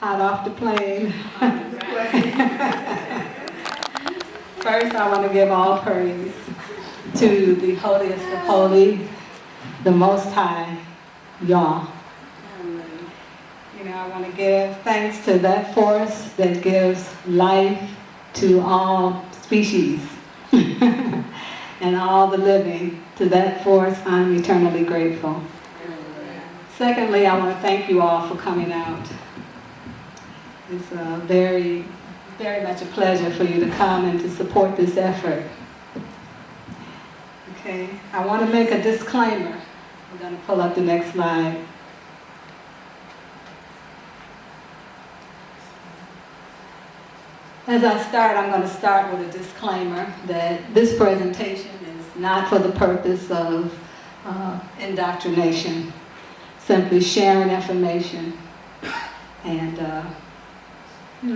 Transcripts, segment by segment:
Hot off the plane. First, I want to give all praise to the holiest of holy, the Most High, Yah. I want to give thanks to that force that gives life to all species and all the living. To that force, I'm eternally grateful. Secondly, I want to thank you all for coming out. It's very much a pleasure for you to come and to support this effort. Okay, I want to make a disclaimer. I'm going to pull up the next slide. As I start, I'm going to start with a disclaimer that this presentation is not for the purpose of indoctrination, simply sharing information and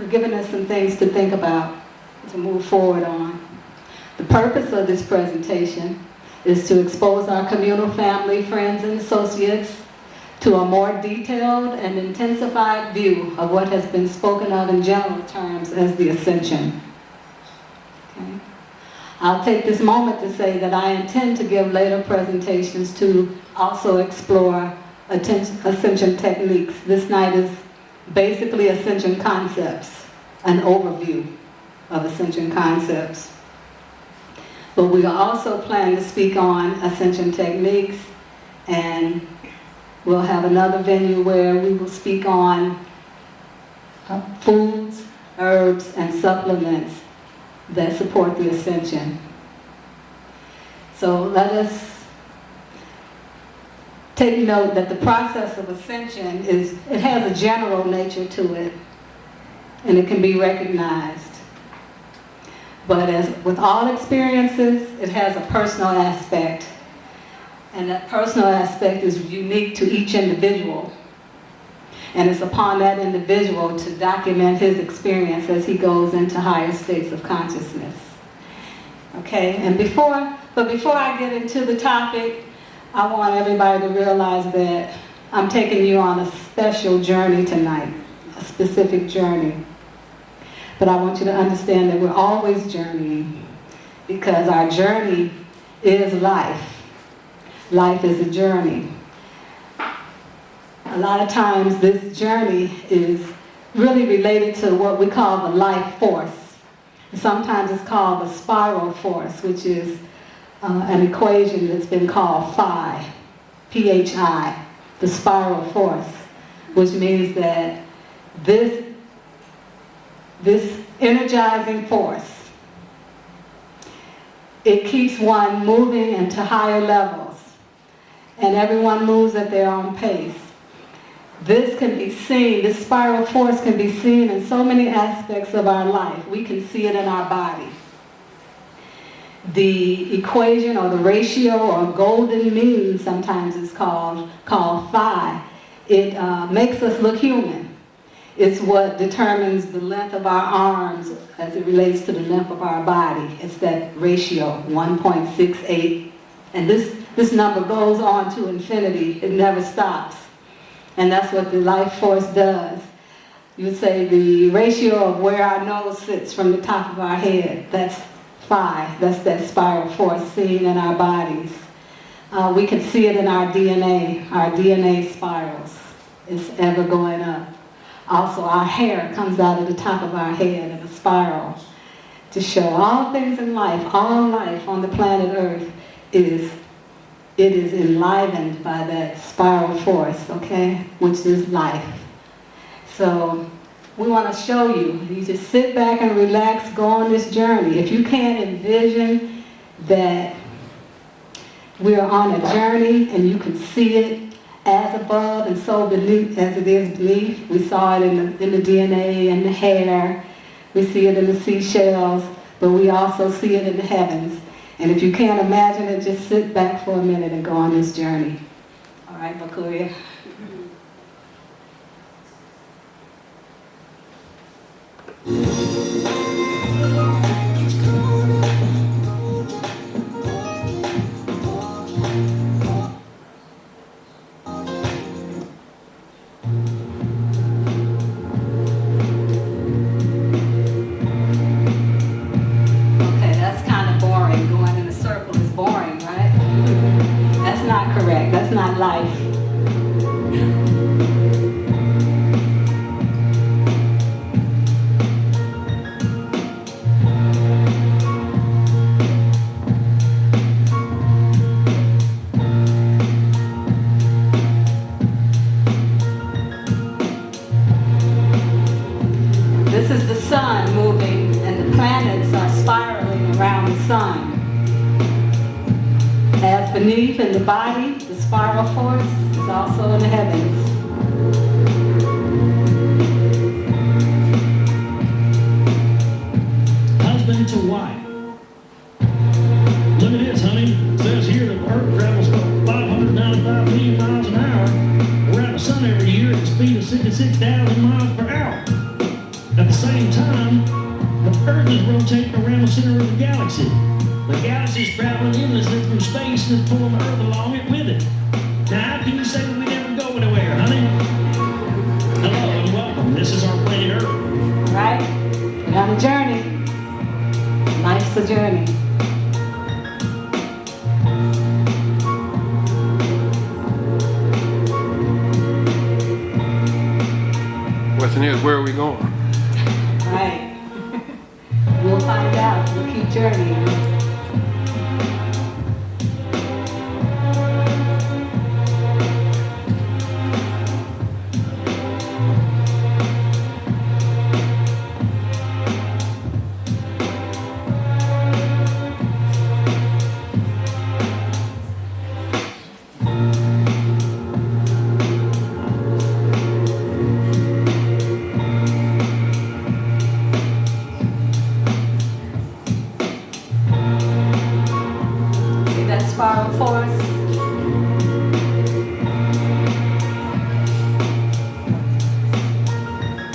giving us some things to think about, to move forward on. The purpose of this presentation is to expose our communal family, friends, and associates to a more detailed and intensified view of what has been spoken of in general terms as the Ascension. Okay. I'll take this moment to say that I intend to give later presentations to also explore Ascension techniques. This night is basically Ascension concepts, an overview of Ascension concepts. But we also plan to speak on Ascension techniques, and we'll have another venue where we will speak on foods, herbs, and supplements that support the Ascension. So let us take note that the process of Ascension it has a general nature to it, and it can be recognized. But as with all experiences, it has a personal aspect. And that personal aspect is unique to each individual. And it's upon that individual to document his experience as he goes into higher states of consciousness. Okay, and before I get into the topic, I want everybody to realize that I'm taking you on a special journey tonight, a specific journey. But I want you to understand that we're always journeying, because our journey is life. Life is a journey. A lot of times this journey is really related to what we call the life force. Sometimes it's called the spiral force, which is an equation that's been called phi, P-H-I, the spiral force, which means that this energizing force, it keeps one moving into higher levels, and everyone moves at their own pace. This can be seen, this spiral force can be seen in so many aspects of our life. We can see it in our body. The equation or the ratio or golden mean sometimes is called phi. It makes us look human. It's what determines the length of our arms as it relates to the length of our body. It's that ratio, 1.68. And this number goes on to infinity. It never stops. And that's what the life force does. You would say the ratio of where our nose sits from the top of our head, that's phi. That's that spiral force seen in our bodies. We can see it in our DNA spirals. It's ever going up. Also, our hair comes out of the top of our head in a spiral to show all things in life, all life on the planet Earth is enlivened by that spiral force, okay, which is life. So we want to show you. You just sit back and relax, go on this journey. If you can't envision that we're on a journey and you can see it as above and so beneath as it is beneath. We saw it in the DNA and the hair. We see it in the seashells, but we also see it in the heavens. And if you can't imagine it, just sit back for a minute and go on this journey. All right, Bakuya? This is the sun moving, and the planets are spiraling around the sun. As beneath in the body, the spiral force is also in the heavens. Husband to wife. Look at this, honey. It says here that Earth travels 595 million miles an hour around the sun every year at the speed of 66,000 miles per hour. At the same time, the Earth is rotating around the center of the galaxy. The galaxy is traveling endlessly through space and is pulling the Earth along it with it. Now, how can you say that we never go anywhere, honey? Hello and welcome. This is our planet Earth. Right? We're on a journey. Life's a journey. Question is, where are we going? Right. We'll find out. We'll keep journeying. Spiral force.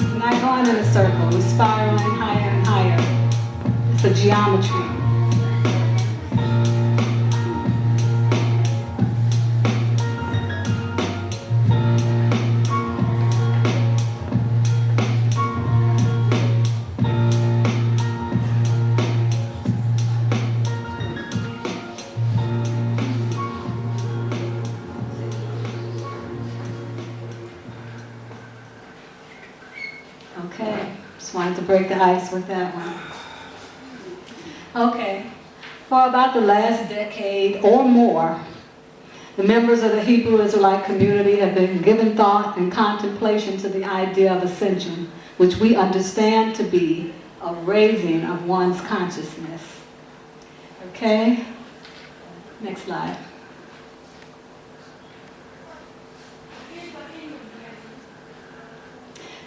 We're not going in a circle, we're spiraling higher and higher. It's a geometry. Okay, just wanted to break the ice with that one. Okay, for about the last decade or more, the members of the Hebrew Israelite community have been given thought and contemplation to the idea of ascension, which we understand to be a raising of one's consciousness. Okay, next slide.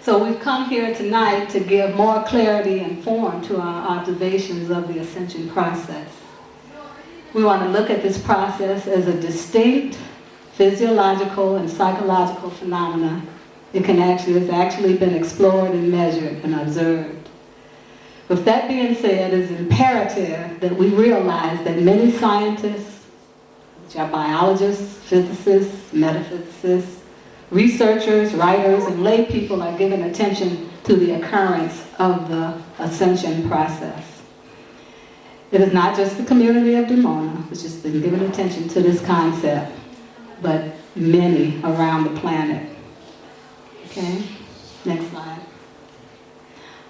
So we've come here tonight to give more clarity and form to our observations of the ascension process. We want to look at this process as a distinct physiological and psychological phenomena. It has actually been explored and measured and observed. With that being said, it is imperative that we realize that many scientists, which are biologists, physicists, metaphysicists, researchers, writers, and lay people are giving attention to the occurrence of the ascension process. It is not just the community of Dimona which has been giving attention to this concept, but many around the planet. Okay, next slide.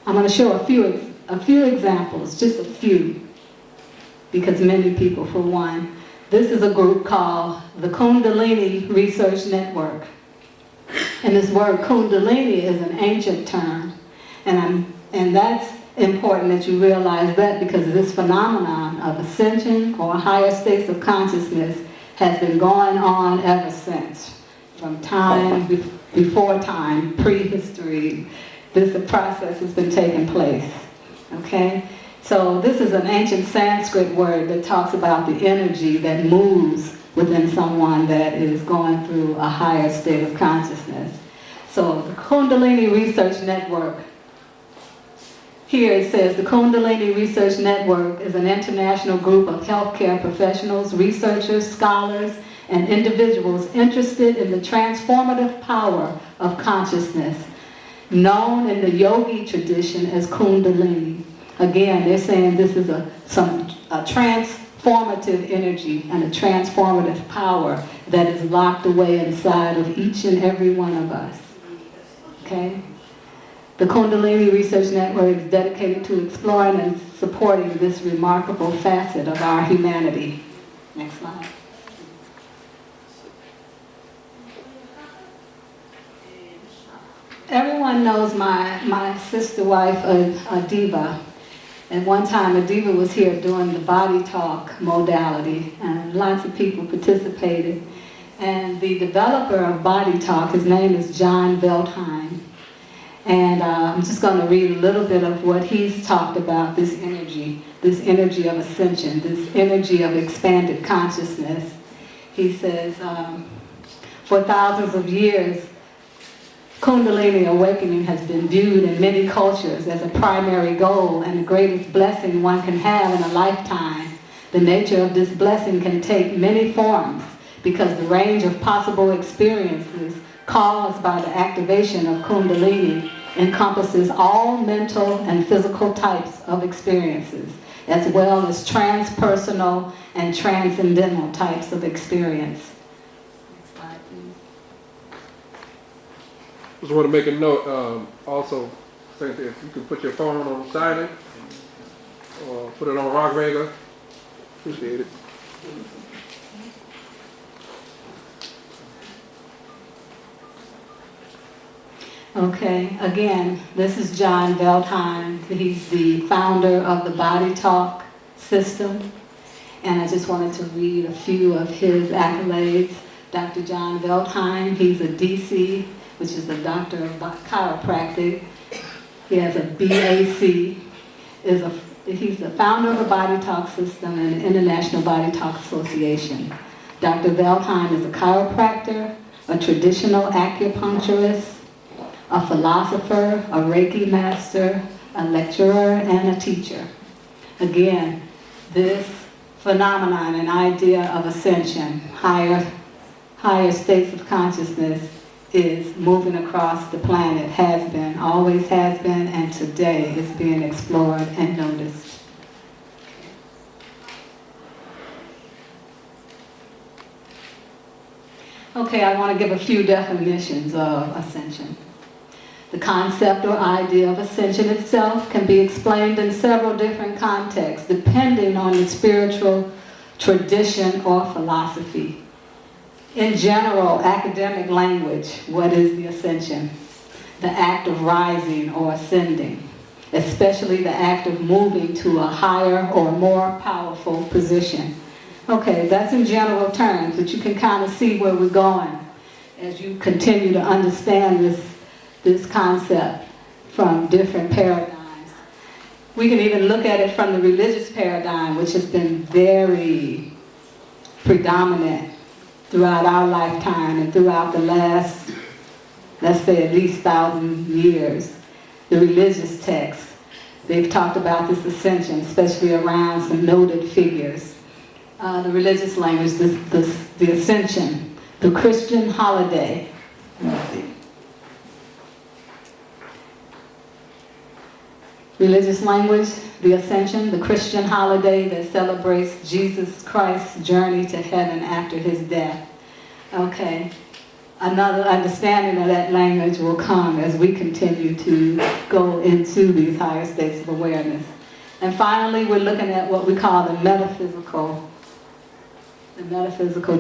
I'm going to show a few examples, just a few, because many people, for one. This is a group called the Kundalini Research Network. And this word Kundalini is an ancient term, and that's important that you realize that, because this phenomenon of ascension or higher states of consciousness has been going on ever since, from time before time, prehistory. This process has been taking place. Okay, so this is an ancient Sanskrit word that talks about the energy that moves within someone that is going through a higher state of consciousness. So the Kundalini Research Network, here it says the Kundalini Research Network is an international group of healthcare professionals, researchers, scholars, and individuals interested in the transformative power of consciousness, known in the yogi tradition as Kundalini. Again, they're saying this is a transformative energy and a transformative power that is locked away inside of each and every one of us. Okay? The Kundalini Research Network is dedicated to exploring and supporting this remarkable facet of our humanity. Next slide. Everyone everyone knows my sister wife, Adiva. And one time Adiva was here doing the body talk modality, and lots of people participated. And the developer of body talk, his name is John Veltheim. And I'm just going to read a little bit of what he's talked about, this energy of ascension, this energy of expanded consciousness. He says, for thousands of years, Kundalini awakening has been viewed in many cultures as a primary goal and the greatest blessing one can have in a lifetime. The nature of this blessing can take many forms because the range of possible experiences caused by the activation of Kundalini encompasses all mental and physical types of experiences, as well as transpersonal and transcendental types of experience. Next slide, please. Just want to make a note, also, if you could put your phone on silent, or put it on rock regular, appreciate it. Okay, again, this is John Veltheim. He's the founder of the Body Talk system. And I just wanted to read a few of his accolades. Dr. John Veltheim, he's a DC, which is a doctor of chiropractic. He has a BAC. He's the founder of the Body Talk system and the International Body Talk Association. Dr. Veltheim is a chiropractor, a traditional acupuncturist, a philosopher, a Reiki master, a lecturer, and a teacher. Again, this phenomenon and idea of ascension, higher states of consciousness, is moving across the planet, has been, always has been, and today is being explored and noticed. Okay, I want to give a few definitions of ascension. The concept or idea of ascension itself can be explained in several different contexts, depending on the spiritual tradition or philosophy. In general, academic language, what is the ascension? The act of rising or ascending, especially the act of moving to a higher or more powerful position. Okay, that's in general terms, but you can kind of see where we're going as you continue to understand this concept from different paradigms. We can even look at it from the religious paradigm, which has been very predominant throughout our lifetime and throughout the last, let's say, at least 1,000 years. The religious texts, they've talked about this ascension, especially around some noted figures. The religious language, the ascension, the Christian holiday. Let's see. Religious language, the Ascension, the Christian holiday that celebrates Jesus Christ's journey to heaven after his death. Okay, another understanding of that language will come as we continue to go into these higher states of awareness. And finally, we're looking at what we call the metaphysical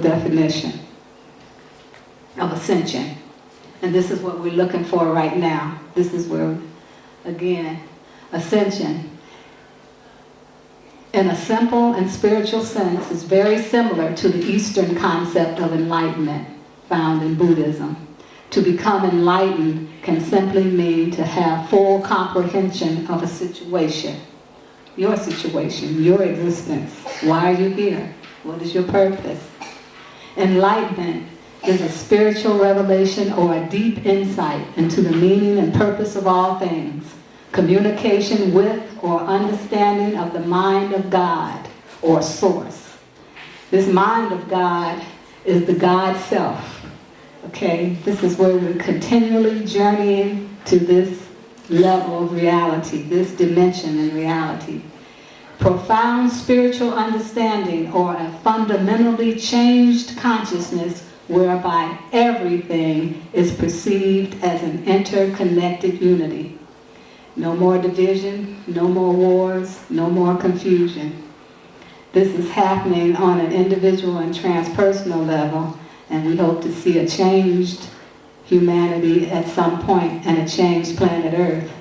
definition of ascension. And this is what we're looking for right now. This is where, again, ascension, in a simple and spiritual sense, is very similar to the Eastern concept of enlightenment found in Buddhism. To become enlightened can simply mean to have full comprehension of a situation, your existence. Why are you here? What is your purpose? Enlightenment is a spiritual revelation or a deep insight into the meaning and purpose of all things. Communication with or understanding of the mind of God or source. This mind of God is the God self. Okay, this is where we're continually journeying to this level of reality, this dimension in reality. Profound spiritual understanding or a fundamentally changed consciousness whereby everything is perceived as an interconnected unity. No more division, no more wars, no more confusion. This is happening on an individual and transpersonal level, and we hope to see a changed humanity at some point, and it changed planet Earth.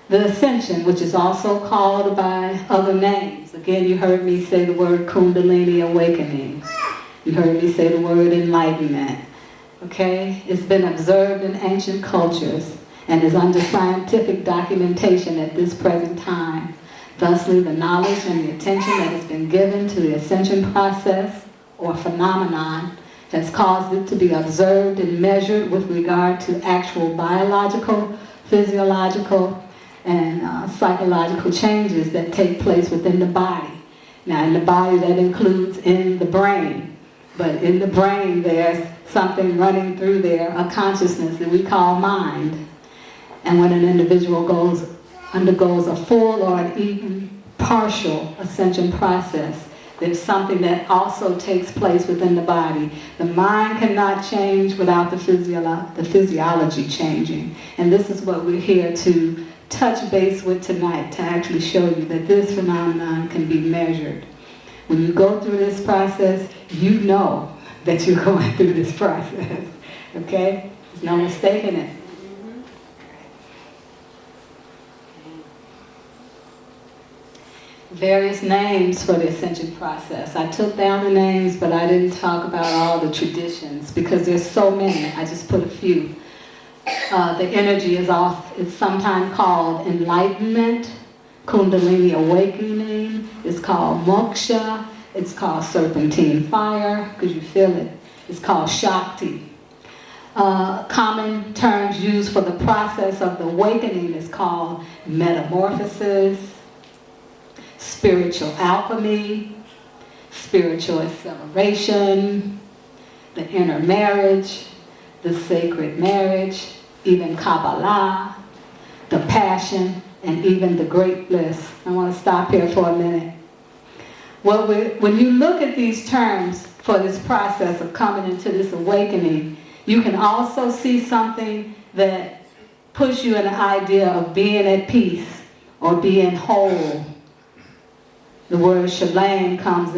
The Ascension, which is also called by other names. Again, you heard me say the word Kundalini awakening. You heard me say the word enlightenment. Okay? It's been observed in ancient cultures and is under scientific documentation at this present time. Thusly, the knowledge and the attention that has been given to the ascension process or phenomenon has caused it to be observed and measured with regard to actual biological, physiological, and psychological changes that take place within the body. Now, in the body, that includes in the brain. But in the brain, there's something running through there, a consciousness that we call mind. And when an individual undergoes a full or an even partial ascension process, there's something that also takes place within the body. The mind cannot change without the physiology changing. And this is what we're here to touch base with tonight, to actually show you that this phenomenon can be measured. When you go through this process, you know that you're going through this process. Okay? There's no mistaking it. Various names for the ascension process. I took down the names, but I didn't talk about all the traditions because there's so many. I just put a few. The energy it's sometimes called enlightenment, Kundalini awakening. It's called moksha. It's called serpentine fire, because you feel it. It's called Shakti. Common terms used for the process of the awakening is called metamorphosis, spiritual alchemy, spiritual acceleration, the inner marriage, the sacred marriage, even Kabbalah, the passion, and even the great bliss. I want to stop here for a minute. Well, when you look at these terms for this process of coming into this awakening, you can also see something that puts you in the idea of being at peace or being whole. The word shalom comes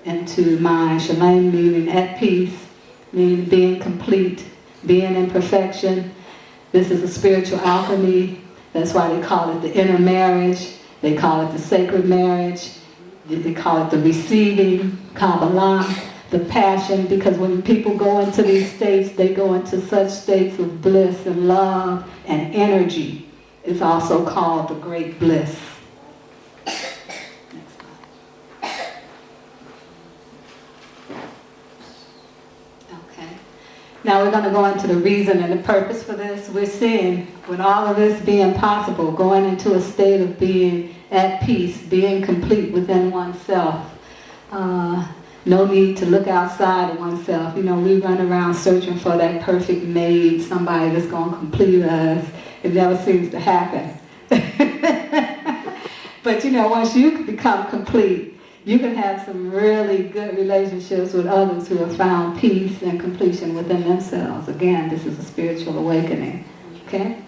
into mind. Shalom meaning at peace, meaning being complete, being in perfection. This is a spiritual alchemy. That's why they call it the inner marriage. They call it the sacred marriage. They call it the receiving, Kabbalah, the passion, because when people go into these states, they go into such states of bliss and love and energy. It's also called the great bliss. Now we're going to go into the reason and the purpose for this. We're seeing, with all of this being possible, going into a state of being at peace, being complete within oneself. No need to look outside of oneself. You know, we run around searching for that perfect mate, somebody that's going to complete us. It never seems to happen. But you know, once you become complete, you can have some really good relationships with others who have found peace and completion within themselves. Again, this is a spiritual awakening. Okay?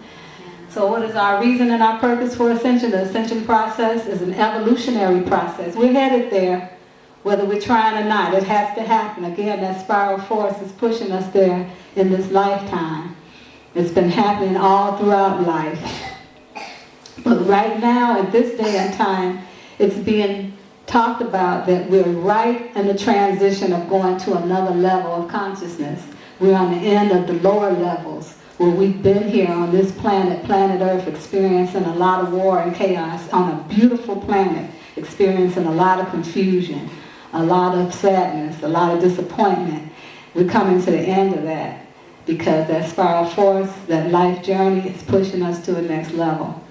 So what is our reason and our purpose for ascension? The ascension process is an evolutionary process. We're headed there, whether we're trying or not. It has to happen. Again, that spiral force is pushing us there in this lifetime. It's been happening all throughout life. But right now, at this day and time, it's being talked about that we're right in the transition of going to another level of consciousness. We're on the end of the lower levels where we've been here on this planet Earth, experiencing a lot of war and chaos on a beautiful planet, experiencing a lot of confusion, a lot of sadness, a lot of disappointment. We're coming to the end of that because that spiral force, that life journey is pushing us to the next level.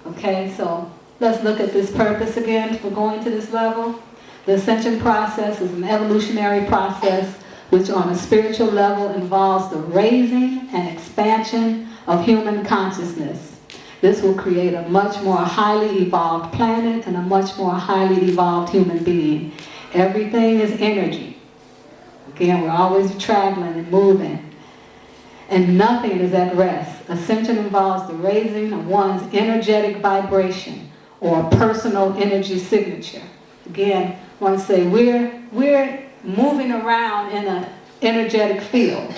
Okay, so let's look at this purpose again for going to this level. The ascension process is an evolutionary process which on a spiritual level involves the raising and expansion of human consciousness. This will create a much more highly evolved planet and a much more highly evolved human being. Everything is energy. Again, we're always traveling and moving. And nothing is at rest. Ascension involves the raising of one's energetic vibration or personal energy signature. Again, I want to say we're moving around in an energetic field.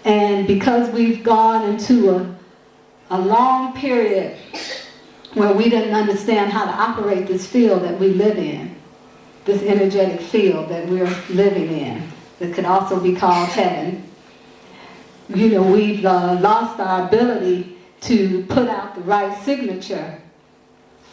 And because we've gone into a long period where we didn't understand how to operate this field that we live in, this energetic field that we're living in, that could also be called heaven, we've lost our ability to put out the right signature,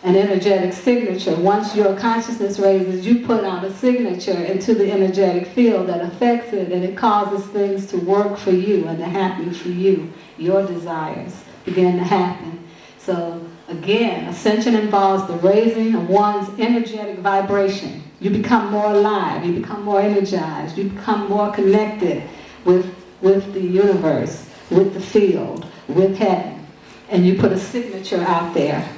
an energetic signature. Once your consciousness raises, you put out a signature into the energetic field that affects it, and it causes things to work for you and to happen for you. Your desires begin to happen. So again, ascension involves the raising of one's energetic vibration. You become more alive, you become more energized, you become more connected with the universe, with the field, with heaven. And you put a signature out there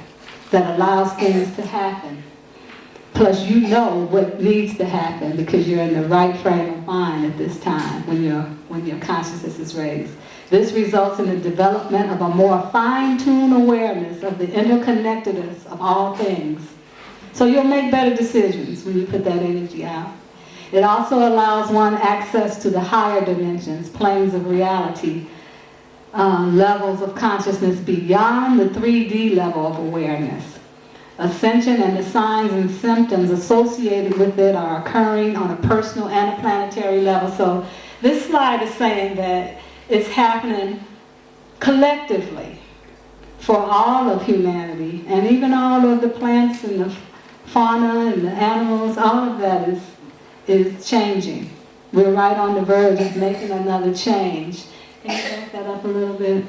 that allows things to happen. Plus you know what needs to happen because you're in the right frame of mind at this time when your consciousness is raised. This results in the development of a more fine-tuned awareness of the interconnectedness of all things. So you'll make better decisions when you put that energy out. It also allows one access to the higher dimensions, planes of reality, levels of consciousness beyond the 3D level of awareness. Ascension and the signs and symptoms associated with it are occurring on a personal and a planetary level. So this slide is saying that it's happening collectively for all of humanity, and even all of the plants and the fauna and the animals, all of that is changing. We're right on the verge of making another change. Can you back that up a little bit?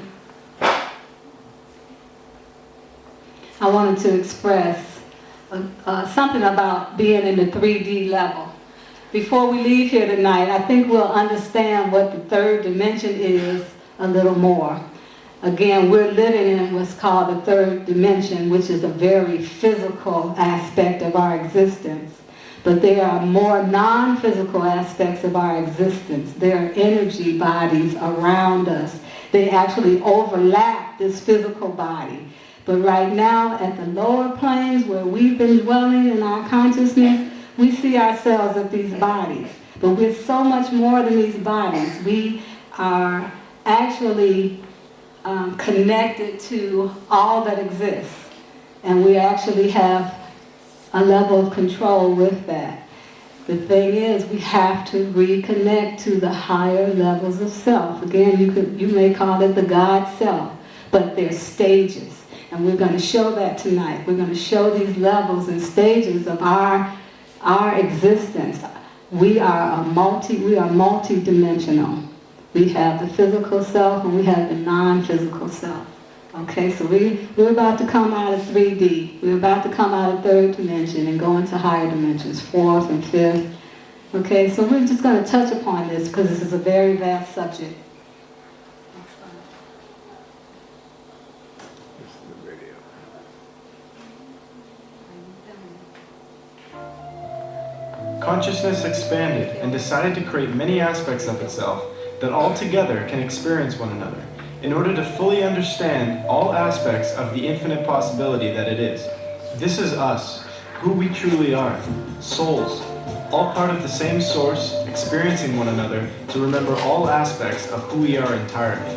I wanted to express something about being in the 3D level. Before we leave here tonight, I think we'll understand what the third dimension is a little more. Again, we're living in what's called the third dimension, which is a very physical aspect of our existence. But there are more non-physical aspects of our existence. There are energy bodies around us. They actually overlap this physical body. But right now, at the lower planes where we've been dwelling in our consciousness, we see ourselves as these bodies. But we're so much more than these bodies. We are actually connected to all that exists. And we actually have a level of control with that. The thing is, we have to reconnect to the higher levels of self. Again, you may call it the God self, but there's stages. And we're going to show that tonight. We're going to show these levels and stages of our existence. We are multi-dimensional. We have the physical self and we have the non-physical self. Okay, so we're about to come out of 3D. We're about to come out of third dimension and go into higher dimensions, fourth and fifth. Okay, so we're just going to touch upon this because this is a very vast subject. Consciousness expanded and decided to create many aspects of itself that all together can experience one another, in order to fully understand all aspects of the infinite possibility that it is. This is us, who we truly are, souls, all part of the same source, experiencing one another to remember all aspects of who we are entirely.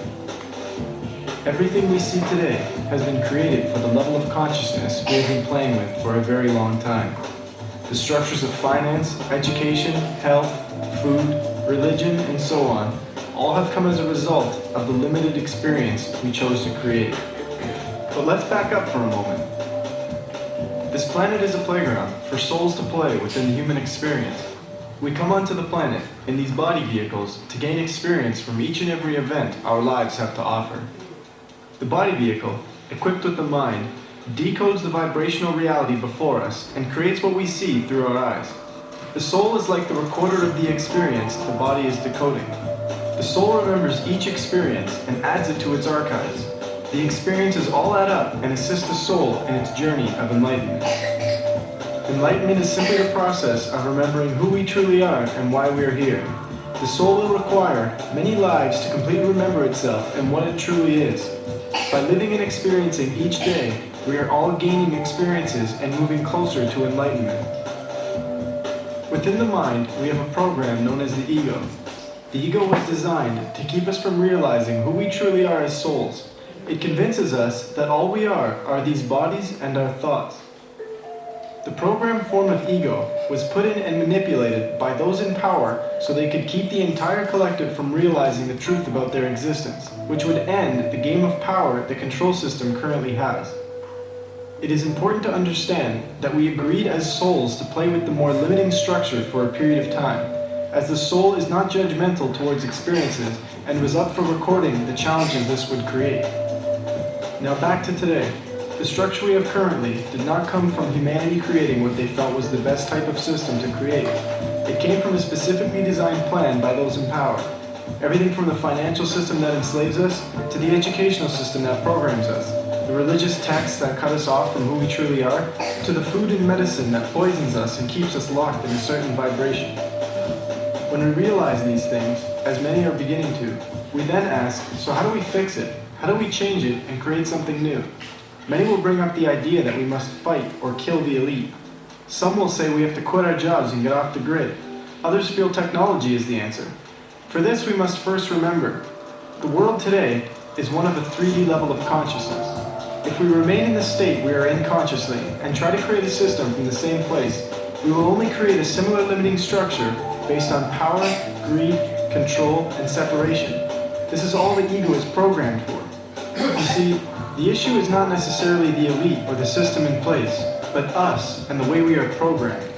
Everything we see today has been created for the level of consciousness we have been playing with for a very long time. The structures of finance, education, health, food, religion, and so on all have come as a result of the limited experience we chose to create. But let's back up for a moment. This planet is a playground for souls to play within the human experience. We come onto the planet in these body vehicles to gain experience from each and every event our lives have to offer. The body vehicle, equipped with the mind, decodes the vibrational reality before us and creates what we see through our eyes. The soul is like the recorder of the experience the body is decoding. The soul remembers each experience and adds it to its archives. The experiences all add up and assist the soul in its journey of enlightenment. Enlightenment is simply the process of remembering who we truly are and why we are here. The soul will require many lives to completely remember itself and what it truly is. By living and experiencing each day, We are all gaining experiences and moving closer to enlightenment. Within the mind, we have a program known as the ego. The ego was designed to keep us from realizing who we truly are as souls. It convinces us that all we are these bodies and our thoughts. The programmed form of ego was put in and manipulated by those in power so they could keep the entire collective from realizing the truth about their existence, which would end the game of power the control system currently has. It is important to understand that we agreed as souls to play with the more limiting structure for a period of time, as the soul is not judgmental towards experiences and was up for recording the challenges this would create. Now back to today. The structure we have currently did not come from humanity creating what they felt was the best type of system to create. It came from a specifically designed plan by those in power. Everything from the financial system that enslaves us to the educational system that programs us, the religious texts that cut us off from who we truly are, to the food and medicine that poisons us and keeps us locked in a certain vibration. When we realize these things, as many are beginning to, we then ask, so how do we fix it? How do we change it and create something new? Many will bring up the idea that we must fight or kill the elite. Some will say we have to quit our jobs and get off the grid. Others feel technology is the answer. For this, we must first remember, the world today is one of a 3D level of consciousness. If we remain in the state we are in consciously and try to create a system from the same place, we will only create a similar limiting structure based on power, greed, control, and separation. This is all the ego is programmed for. You see, the issue is not necessarily the elite or the system in place, but us and the way we are programmed.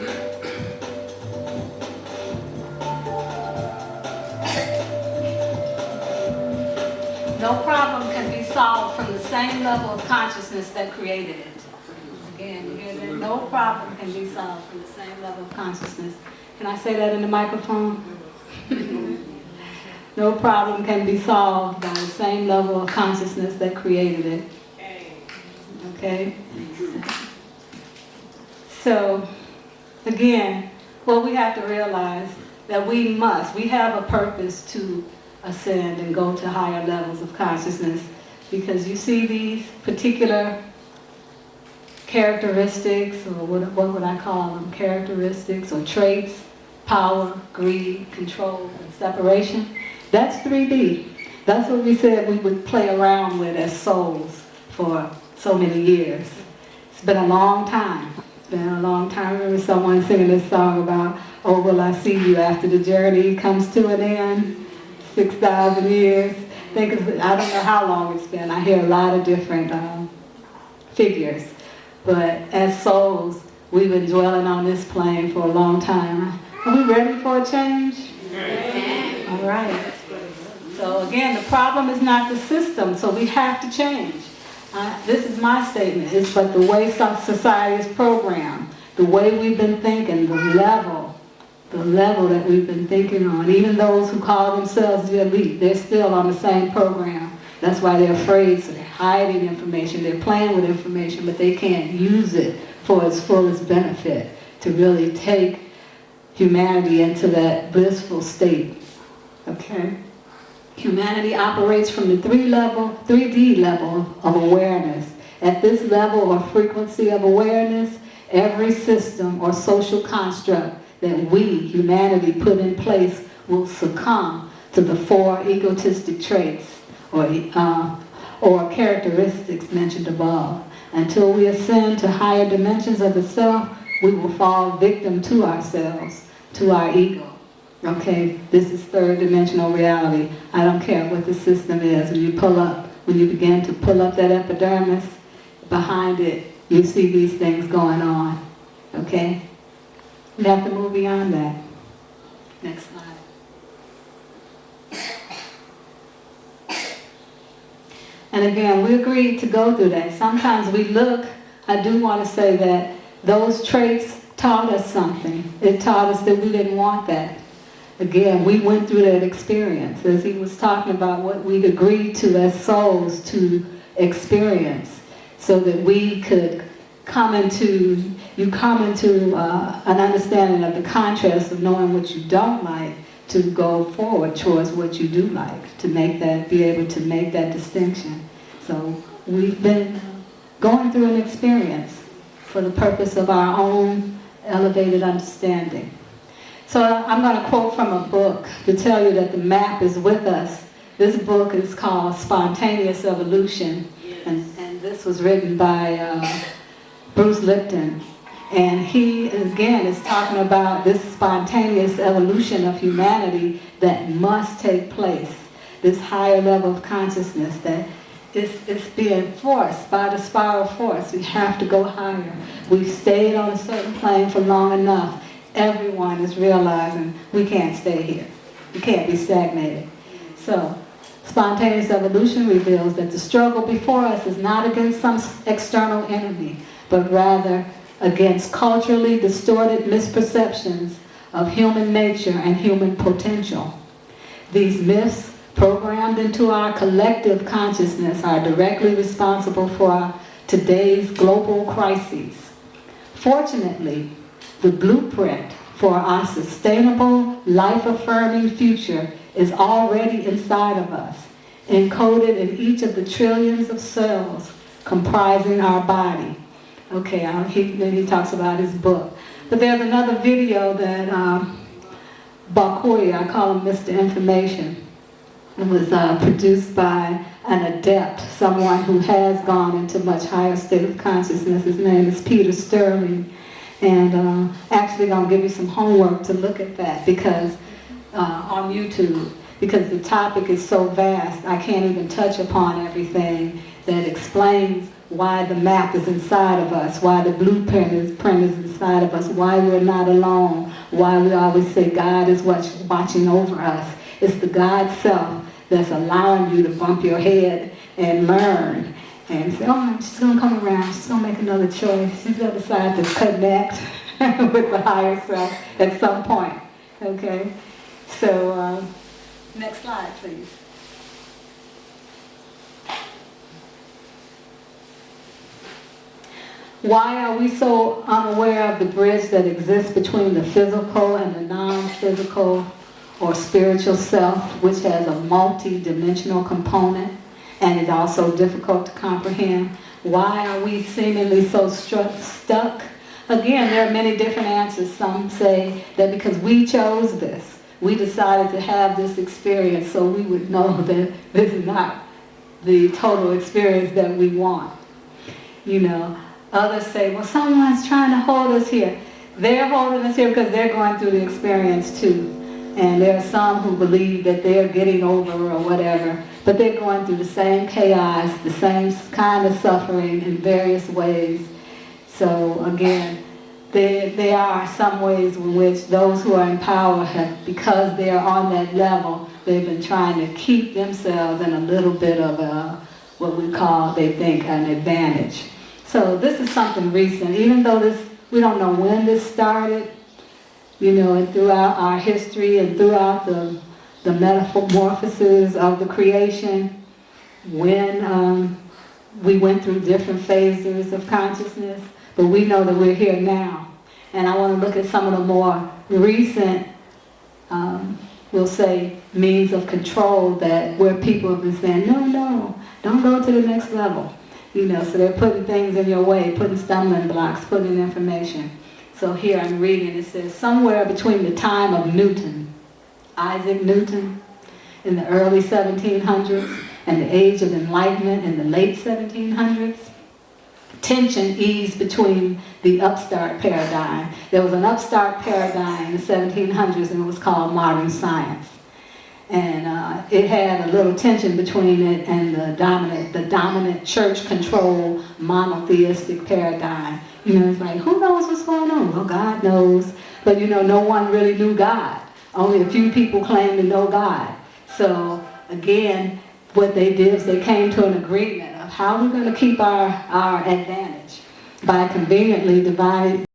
No problem can be solved from the same level of consciousness that created it. Again, you hear that? No problem can be solved from the same level of consciousness. Can I say that in the microphone? No problem can be solved by the same level of consciousness that created it. Okay? So, again, what we have to realize that we have a purpose to ascend and go to higher levels of consciousness, because you see these particular characteristics, or what would I call them, characteristics or traits, power, greed, control, and separation. That's 3D. That's what we said we would play around with as souls for so many years. It's been a long time. It's been a long time. I remember someone singing this song about, oh, will I see you after the journey comes to an end? 6,000 years. I don't know how long it's been. I hear a lot of different figures. But as souls, we've been dwelling on this plane for a long time. Are we ready for a change? Yeah. All right. So again, the problem is not the system, so we have to change. This is my statement. It's but the way society is programmed, the way we've been thinking, the level that we've been thinking on. Even those who call themselves the elite, they're still on the same program. That's why they're afraid, so they're hiding information, they're playing with information, but they can't use it for its fullest benefit to really take humanity into that blissful state. Okay? Humanity operates from the 3D level of awareness. At this level or frequency of awareness, every system or social construct that we, humanity, put in place will succumb to the 4 egotistic traits or characteristics mentioned above. Until we ascend to higher dimensions of the self, we will fall victim to ourselves, to our ego. Okay, this is 3rd dimensional reality. I don't care what the system is. When you begin to pull up that epidermis, behind it, you see these things going on. Okay? We have to move beyond that. Next slide. And again, we agreed to go through that. Sometimes we look, I do want to say that those traits taught us something. It taught us that we didn't want that. Again, we went through that experience, as he was talking about what we'd agreed to as souls to experience, so that we could come into an understanding of the contrast of knowing what you don't like, to go forward towards what you do like, to be able to make that distinction. So we've been going through an experience for the purpose of our own elevated understanding. So I'm going to quote from a book to tell you that the map is with us. This book is called Spontaneous Evolution, and this was written by Bruce Lipton. And he, again, is talking about this spontaneous evolution of humanity that must take place, this higher level of consciousness that it's being forced by the spiral force. We have to go higher. We've stayed on a certain plane for long enough. Everyone is realizing we can't stay here. We can't be stagnated. So, spontaneous evolution reveals that the struggle before us is not against some external enemy, but rather against culturally distorted misperceptions of human nature and human potential. These myths, programmed into our collective consciousness, are directly responsible for today's global crises. Fortunately, the blueprint for our sustainable, life-affirming future is already inside of us, encoded in each of the trillions of cells comprising our body. Okay, then he talks about his book. But there's another video that Bakuya, I call him Mr. Information. It was produced by an adept, someone who has gone into much higher state of consciousness. His name is Peter Sterling. And actually going to give you some homework to look at that because on YouTube, because the topic is so vast, I can't even touch upon everything that explains why the map is inside of us, why the blueprint is inside of us, why we're not alone, why we always say God is watching over us. It's the God self that's allowing you to bump your head and learn and say, oh, she's going to come around, she's going to make another choice, she's going to decide to connect with the higher self at some point, okay? So, next slide, please. Why are we so unaware of the bridge that exists between the physical and the non-physical or spiritual self, which has a multi-dimensional component and is also difficult to comprehend? Why are we seemingly so stuck? Again, there are many different answers. Some say that because we chose this, we decided to have this experience so we would know that this is not the total experience that we want. You know, others say, well, someone's trying to hold us here. They're holding us here because they're going through the experience too. And there are some who believe that they're getting over or whatever, but they're going through the same chaos, the same kind of suffering in various ways. So again, there are some ways in which those who are in power have, because they're on that level, they've been trying to keep themselves in a little bit of what we call, they think, an advantage. So this is something recent, even though we don't know when this started, you know, and throughout our history and throughout the metamorphosis of the creation, when we went through different phases of consciousness, but we know that we're here now. And I want to look at some of the more recent, we'll say, means of control where people have been saying, no, don't go to the next level. You know, so they're putting things in your way, putting stumbling blocks, putting information. So here I'm reading, it says, somewhere between the time of Newton, Isaac Newton, in the early 1700s, and the age of enlightenment in the late 1700s, tension eased between the upstart paradigm. There was an upstart paradigm in the 1700s, and it was called modern science. And it had a little tension between it and the dominant church-controlled monotheistic paradigm. You know, it's like, who knows what's going on? Well, God knows. But, you know, no one really knew God. Only a few people claimed to know God. So, again, what they did is they came to an agreement of how we're going to keep our advantage by conveniently dividing